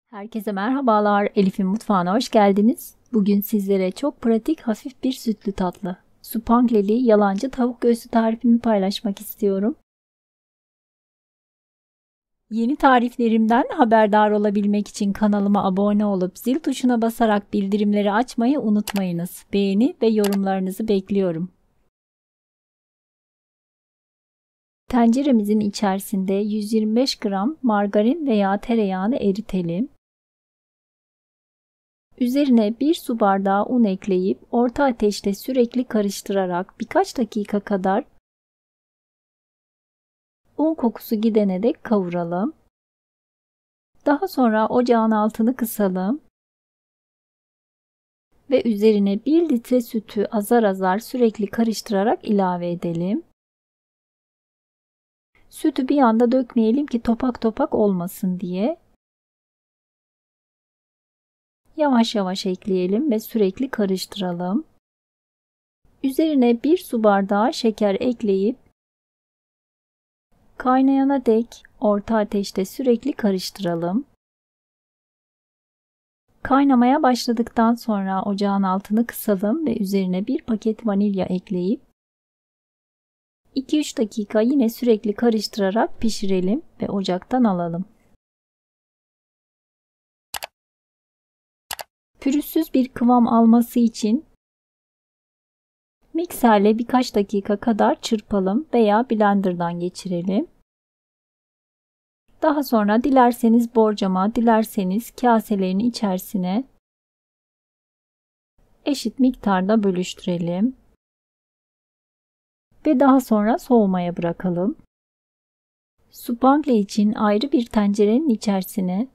Herkese merhabalar. Elif'in mutfağına hoş geldiniz. Bugün sizlere çok pratik, hafif bir sütlü tatlı, supangleli yalancı tavuk göğsü tarifimi paylaşmak istiyorum. Yeni tariflerimden haberdar olabilmek için kanalıma abone olup zil tuşuna basarak bildirimleri açmayı unutmayınız. Beğeni ve yorumlarınızı bekliyorum. Tenceremizin içerisinde 125 gram margarin veya tereyağını eritelim. Üzerine 1 su bardağı un ekleyip orta ateşte sürekli karıştırarak birkaç dakika kadar un kokusu gidene dek kavuralım. Daha sonra ocağın altını kısalım ve üzerine 1 litre sütü azar azar sürekli karıştırarak ilave edelim. Sütü bir anda dökmeyelim ki topak topak olmasın diye. Yavaş yavaş ekleyelim ve sürekli karıştıralım. Üzerine 1 su bardağı şeker ekleyip kaynayana dek orta ateşte sürekli karıştıralım. Kaynamaya başladıktan sonra ocağın altını kısalım ve üzerine 1 paket vanilya ekleyip 2-3 dakika yine sürekli karıştırarak pişirelim ve ocaktan alalım. Pürüzsüz bir kıvam alması için mikserle birkaç dakika kadar çırpalım veya blenderdan geçirelim. Daha sonra dilerseniz borcama, dilerseniz kaselerin içerisine eşit miktarda bölüştürelim. Ve daha sonra soğumaya bırakalım. Supangle için ayrı bir tencerenin içerisine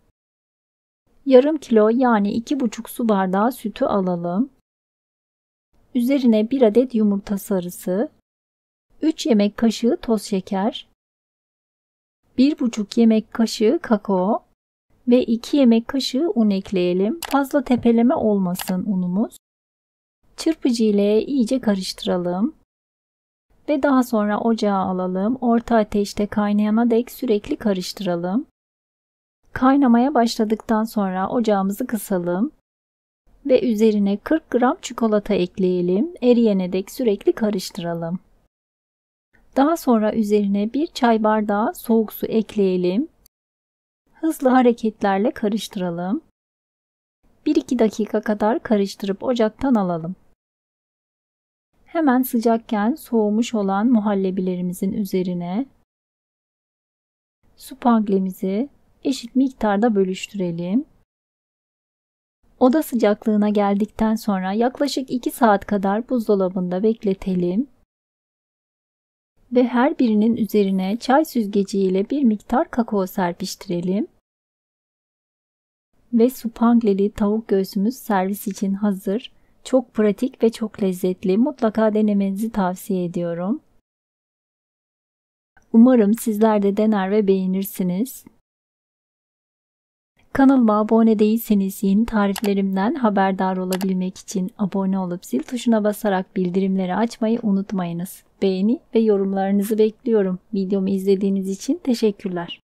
yarım kilo yani 2,5 su bardağı sütü alalım. Üzerine 1 adet yumurta sarısı, 3 yemek kaşığı toz şeker, 1,5 yemek kaşığı kakao ve 2 yemek kaşığı un ekleyelim. Fazla tepeleme olmasın unumuz. Çırpıcı ile iyice karıştıralım. Ve daha sonra ocağa alalım. Orta ateşte kaynayana dek sürekli karıştıralım. Kaynamaya başladıktan sonra ocağımızı kısalım. Ve üzerine 40 gram çikolata ekleyelim. Eriyene dek sürekli karıştıralım. Daha sonra üzerine 1 çay bardağı soğuk su ekleyelim. Hızlı hareketlerle karıştıralım. 1-2 dakika kadar karıştırıp ocaktan alalım. Hemen sıcakken soğumuş olan muhallebilerimizin üzerine supanglemizi eşit miktarda bölüştürelim. Oda sıcaklığına geldikten sonra yaklaşık 2 saat kadar buzdolabında bekletelim. Ve her birinin üzerine çay süzgeci ile bir miktar kakao serpiştirelim. Ve supangleli tavuk göğsümüz servis için hazır. Çok pratik ve çok lezzetli. Mutlaka denemenizi tavsiye ediyorum. Umarım sizler de dener ve beğenirsiniz. Kanalıma abone değilseniz yeni tariflerimden haberdar olabilmek için abone olup zil tuşuna basarak bildirimleri açmayı unutmayınız. Beğeni ve yorumlarınızı bekliyorum. Videomu izlediğiniz için teşekkürler.